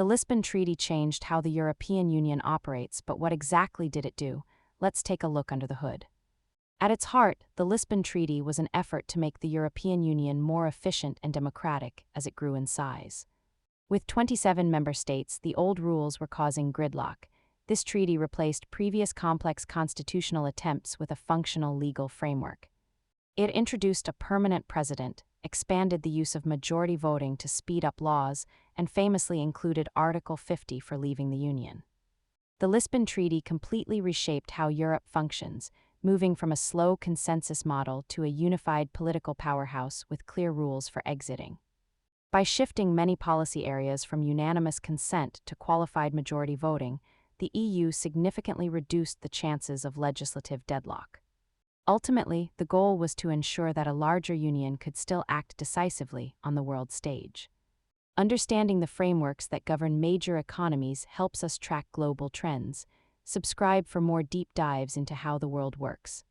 The Lisbon Treaty changed how the European Union operates, but what exactly did it do? Let's take a look under the hood. At its heart, the Lisbon Treaty was an effort to make the European Union more efficient and democratic as it grew in size. With 27 member states, the old rules were causing gridlock. This treaty replaced previous complex constitutional attempts with a functional legal framework. It introduced a permanent president, expanded the use of majority voting to speed up laws, and famously included Article 50 for leaving the Union. The Lisbon Treaty completely reshaped how Europe functions, moving from a slow consensus model to a unified political powerhouse with clear rules for exiting. By shifting many policy areas from unanimous consent to qualified majority voting, the EU significantly reduced the chances of legislative deadlock. Ultimately, the goal was to ensure that a larger union could still act decisively on the world stage. Understanding the frameworks that govern major economies helps us track global trends. Subscribe for more deep dives into how the world works.